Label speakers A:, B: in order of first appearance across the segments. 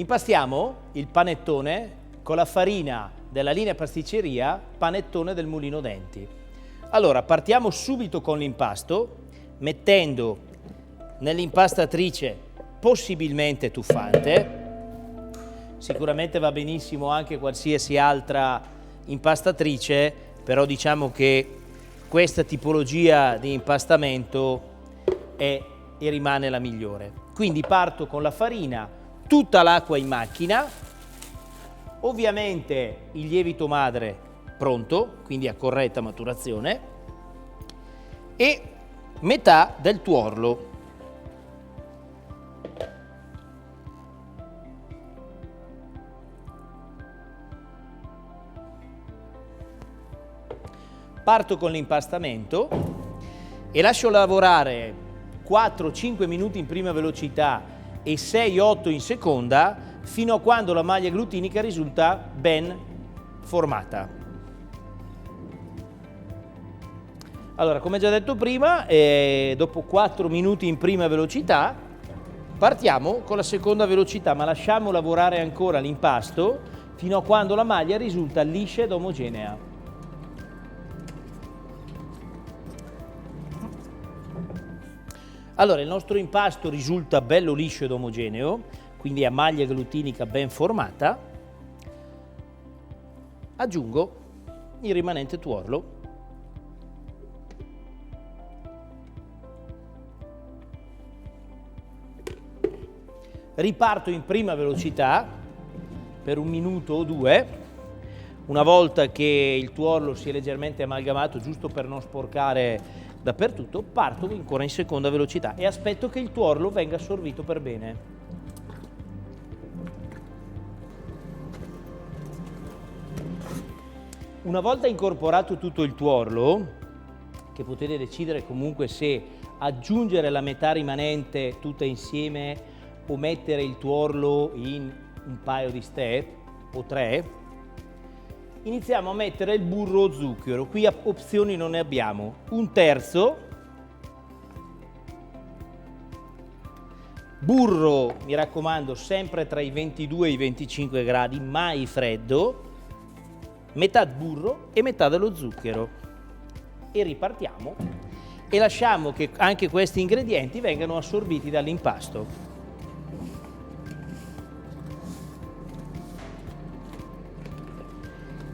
A: Impastiamo il panettone con la farina della linea pasticceria Panettone del Mulino Denti. Allora, partiamo subito con l'impasto, mettendo nell'impastatrice possibilmente tuffante. Sicuramente va benissimo anche qualsiasi altra impastatrice, però diciamo che questa tipologia di impastamento è e rimane la migliore. Quindi parto con la farina, tutta l'acqua in macchina, ovviamente il lievito madre pronto, quindi a corretta maturazione, e metà del tuorlo. Parto con l'impastamento e lascio lavorare 4-5 minuti in prima velocità e 6-8 in seconda fino a quando la maglia glutinica risulta ben formata. Allora, come già detto prima, dopo 4 minuti in prima velocità partiamo con la seconda velocità, ma lasciamo lavorare ancora l'impasto fino a quando la maglia risulta liscia ed omogenea. Allora, il nostro impasto risulta bello liscio ed omogeneo, quindi a maglia glutinica ben formata. Aggiungo il rimanente tuorlo. Riparto in prima velocità per 1 minuto o 2. Una volta che il tuorlo si è leggermente amalgamato, giusto per non sporcare dappertutto, parto ancora in seconda velocità e aspetto che il tuorlo venga assorbito per bene. Una volta incorporato tutto il tuorlo, che potete decidere comunque se aggiungere la metà rimanente tutta insieme o mettere il tuorlo in un paio di step o 3, iniziamo a mettere il burro o zucchero. Qui opzioni non ne abbiamo. 1/3. Burro, mi raccomando, sempre tra i 22 e i 25 gradi, mai freddo. Metà burro e metà dello zucchero. E ripartiamo e lasciamo che anche questi ingredienti vengano assorbiti dall'impasto.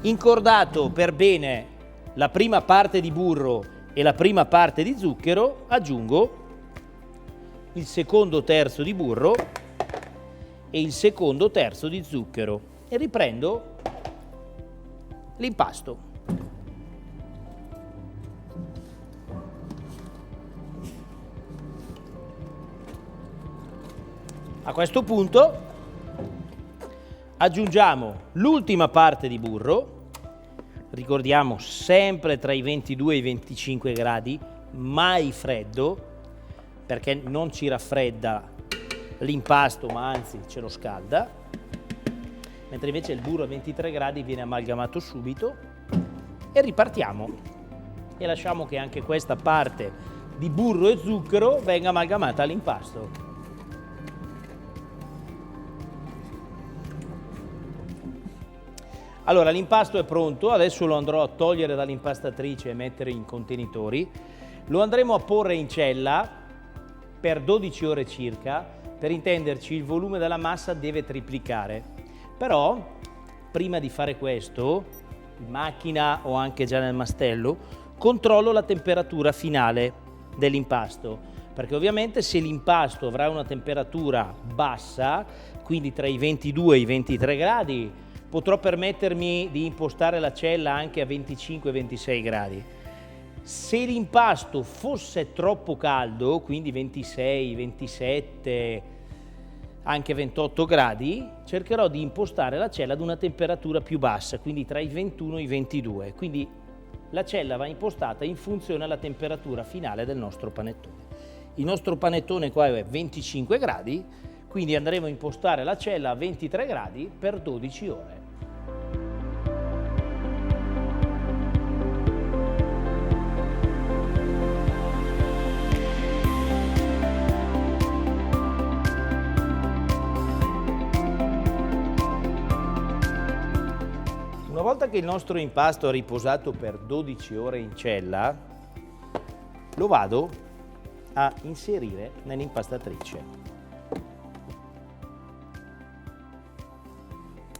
A: Incordato per bene la prima parte di burro e la prima parte di zucchero, aggiungo il secondo terzo di burro e il secondo terzo di zucchero e riprendo l'impasto. A questo punto aggiungiamo l'ultima parte di burro, ricordiamo sempre tra i 22 e i 25 gradi, mai freddo, perché non ci raffredda l'impasto, ma anzi ce lo scalda, mentre invece il burro a 23 gradi viene amalgamato subito e ripartiamo e lasciamo che anche questa parte di burro e zucchero venga amalgamata all'impasto. Allora, l'impasto è pronto, adesso lo andrò a togliere dall'impastatrice e mettere in contenitori. Lo andremo a porre in cella per 12 ore circa. Per intenderci, il volume della massa deve triplicare. Però, prima di fare questo, in macchina o anche già nel mastello, controllo la temperatura finale dell'impasto. Perché ovviamente se l'impasto avrà una temperatura bassa, quindi tra i 22 e i 23 gradi, potrò permettermi di impostare la cella anche a 25-26 gradi. Se l'impasto fosse troppo caldo, quindi 26, 27, anche 28 gradi, cercherò di impostare la cella ad una temperatura più bassa, quindi tra i 21 e i 22. Quindi la cella va impostata in funzione alla temperatura finale del nostro panettone. Il nostro panettone qua è 25 gradi, quindi andremo a impostare la cella a 23 gradi per 12 ore. volta che il nostro impasto ha riposato per 12 ore in cella, lo vado a inserire nell'impastatrice.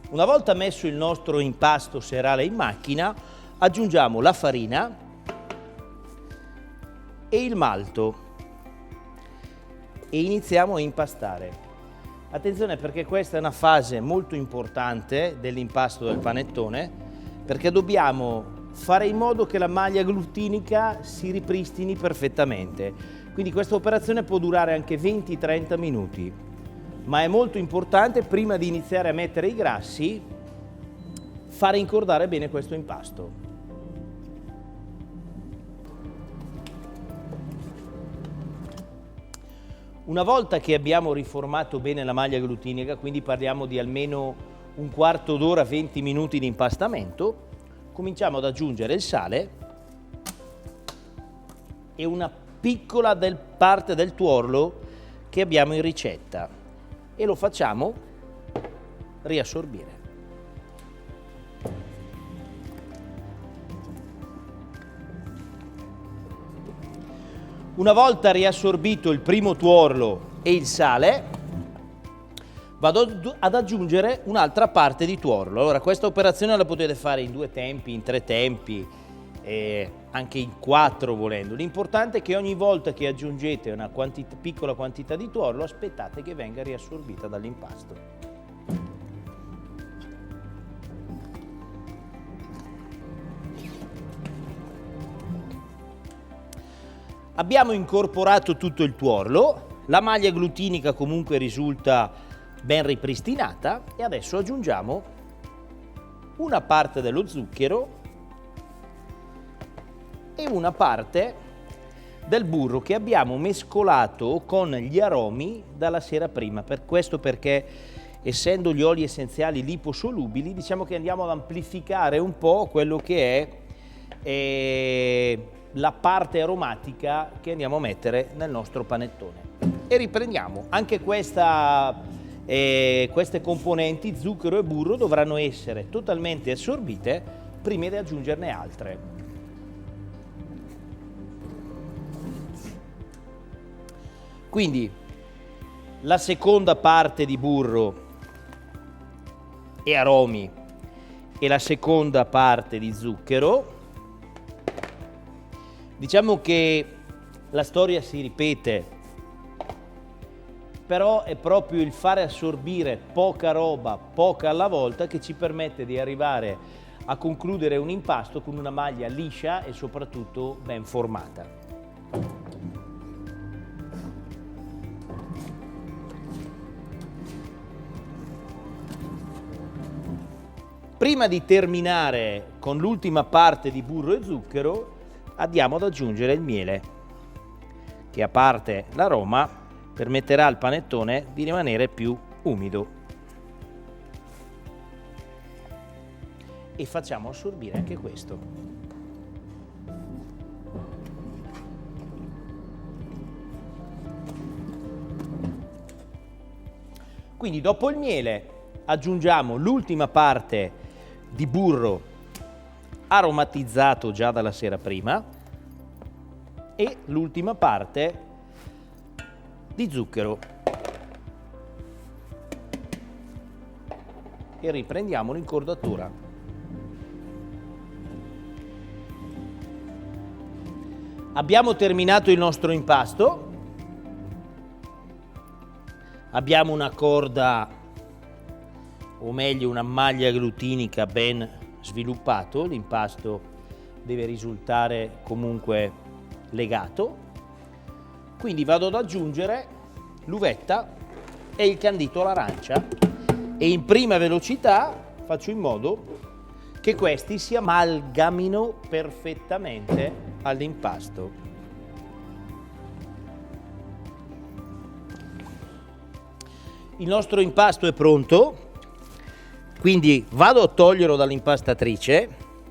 A: Una volta messo il nostro impasto serale in macchina, aggiungiamo la farina e il malto e iniziamo a impastare. Attenzione, perché questa è una fase molto importante dell'impasto del panettone, perché dobbiamo fare in modo che la maglia glutinica si ripristini perfettamente. Quindi questa operazione può durare anche 20-30 minuti, ma è molto importante, prima di iniziare a mettere i grassi, fare incordare bene questo impasto. Una volta che abbiamo riformato bene la maglia glutinica, quindi parliamo di almeno un quarto d'ora, 20 minuti di impastamento, cominciamo ad aggiungere il sale e una piccola parte del tuorlo che abbiamo in ricetta e lo facciamo riassorbire. Una volta riassorbito il primo tuorlo e il sale, vado ad aggiungere un'altra parte di tuorlo. Allora, questa operazione la potete fare in 2 tempi, in 3 tempi, anche in 4 volendo. L'importante è che ogni volta che aggiungete una piccola quantità di tuorlo, aspettate che venga riassorbita dall'impasto. Abbiamo incorporato tutto il tuorlo, la maglia glutinica comunque risulta ben ripristinata e adesso aggiungiamo una parte dello zucchero e una parte del burro che abbiamo mescolato con gli aromi dalla sera prima. Per questo, perché essendo gli oli essenziali liposolubili, diciamo che andiamo ad amplificare un po' quello che è la parte aromatica che andiamo a mettere nel nostro panettone. E riprendiamo. Anche queste componenti, zucchero e burro, dovranno essere totalmente assorbite prima di aggiungerne altre. Quindi la seconda parte di burro e aromi e la seconda parte di zucchero. Diciamo che la storia si ripete, però è proprio il fare assorbire poca roba, poca alla volta, che ci permette di arrivare a concludere un impasto con una maglia liscia e soprattutto ben formata. Prima di terminare con l'ultima parte di burro e zucchero, andiamo ad aggiungere il miele, che a parte l'aroma permetterà al panettone di rimanere più umido. E facciamo assorbire anche questo. Quindi dopo il miele aggiungiamo l'ultima parte di burro aromatizzato già dalla sera prima e l'ultima parte di zucchero e riprendiamo l'incordatura. Abbiamo terminato il nostro impasto, abbiamo una corda, o meglio una maglia glutinica ben sviluppato, l'impasto deve risultare comunque legato, quindi vado ad aggiungere l'uvetta e il candito all'arancia e in prima velocità faccio in modo che questi si amalgamino perfettamente all'impasto. Il nostro impasto è pronto. Quindi vado a toglierlo dall'impastatrice,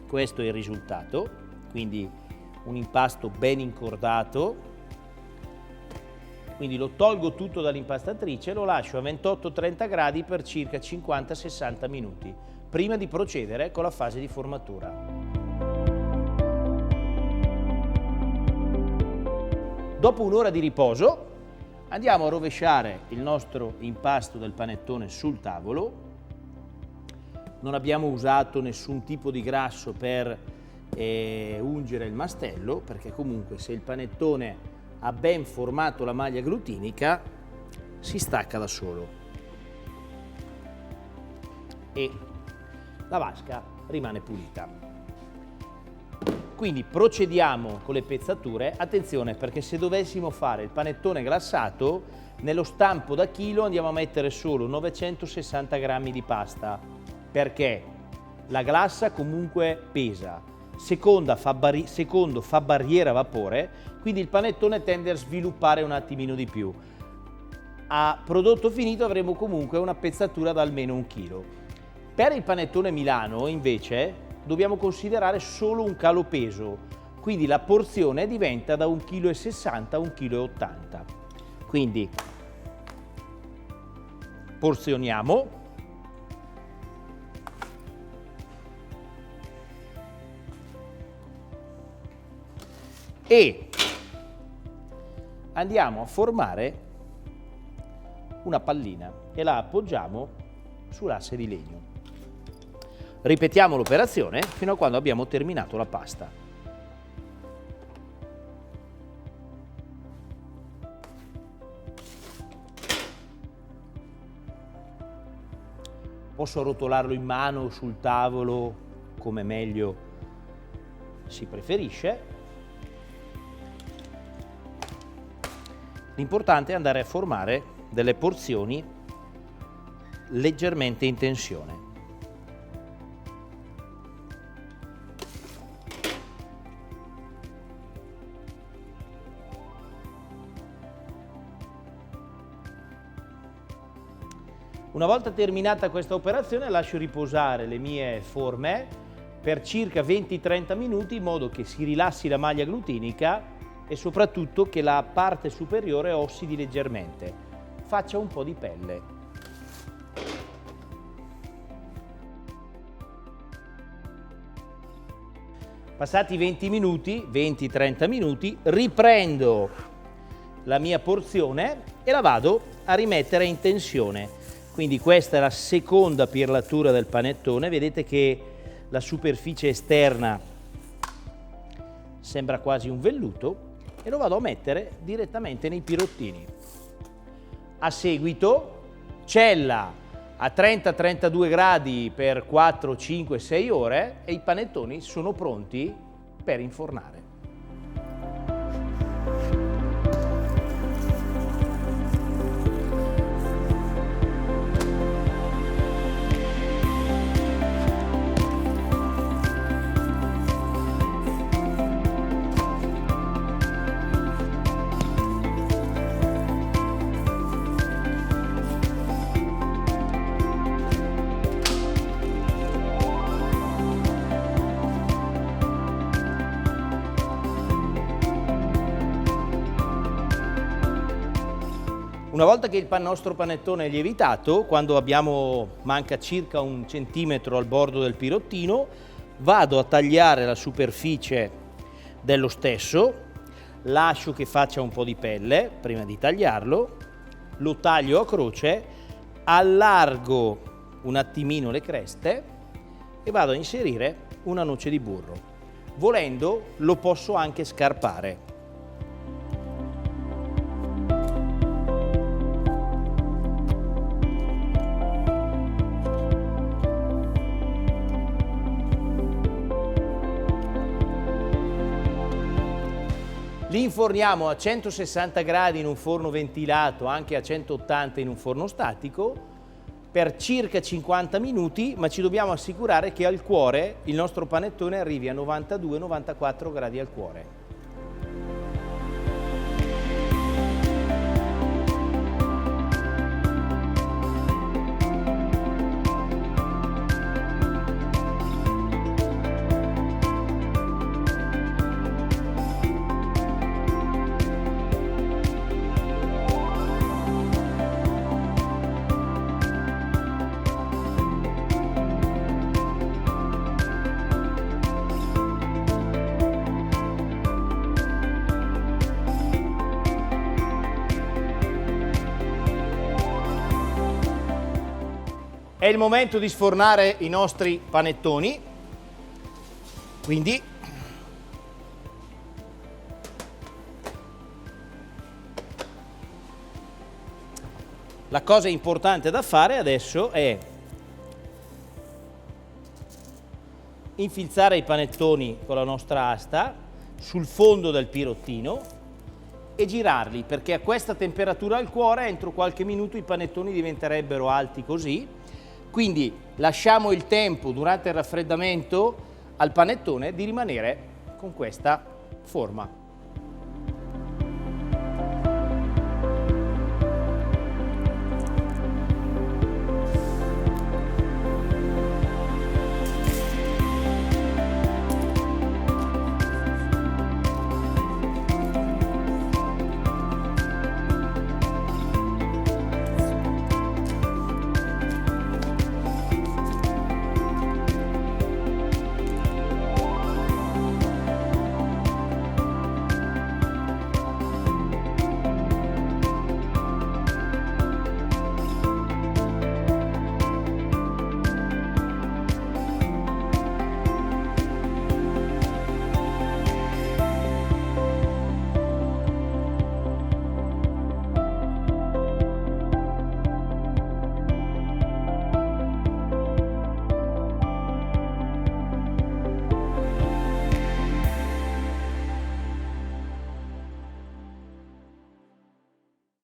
A: questo è il risultato, quindi un impasto ben incordato, quindi lo tolgo tutto dall'impastatrice e lo lascio a 28-30 gradi per circa 50-60 minuti. prima di procedere con la fase di formatura. Dopo un'ora di riposo andiamo a rovesciare il nostro impasto del panettone sul tavolo. Non abbiamo usato nessun tipo di grasso per ungere il mastello, perché comunque se il panettone ha ben formato la maglia glutinica si stacca da solo e la vasca rimane pulita. Quindi procediamo con le pezzature. Attenzione, perché se dovessimo fare il panettone glassato, nello stampo da chilo andiamo a mettere solo 960 grammi di pasta, perché la glassa comunque pesa, secondo fa barriera a vapore, quindi il panettone tende a sviluppare un attimino di più. A prodotto finito avremo comunque una pezzatura da almeno 1 chilo. Per il panettone Milano invece dobbiamo considerare solo un calo peso, quindi la porzione diventa da 1,60 kg a 1,80 kg. Quindi porzioniamo e andiamo a formare una pallina e la appoggiamo sull'asse di legno. Ripetiamo l'operazione fino a quando abbiamo terminato la pasta. Posso rotolarlo in mano o sul tavolo, come meglio si preferisce. L'importante è andare a formare delle porzioni leggermente in tensione. Una volta terminata questa operazione lascio riposare le mie forme per circa 20-30 minuti in modo che si rilassi la maglia glutinica e soprattutto che la parte superiore ossidi leggermente, faccia un po' di pelle. Passati 20-30 minuti, riprendo la mia porzione e la vado a rimettere in tensione. Quindi questa è la seconda pirlatura del panettone, vedete che la superficie esterna sembra quasi un velluto e lo vado a mettere direttamente nei pirottini. A seguito cella a 30-32 gradi per 4, 5, 6 ore e i panettoni sono pronti per infornare. Una volta che il nostro panettone è lievitato, quando manca circa 1 centimetro al bordo del pirottino, vado a tagliare la superficie dello stesso, lascio che faccia un po' di pelle prima di tagliarlo, lo taglio a croce, allargo un attimino le creste e vado a inserire una noce di burro. Volendo lo posso anche scarpare. Li inforniamo a 160 gradi in un forno ventilato, anche a 180 in un forno statico, per circa 50 minuti, ma ci dobbiamo assicurare che al cuore il nostro panettone arrivi a 92-94 gradi al cuore. È il momento di sfornare i nostri panettoni, quindi la cosa importante da fare adesso è infilzare i panettoni con la nostra asta sul fondo del pirottino e girarli, perché a questa temperatura al cuore entro qualche minuto i panettoni diventerebbero alti così. Quindi lasciamo il tempo durante il raffreddamento al panettone di rimanere con questa forma.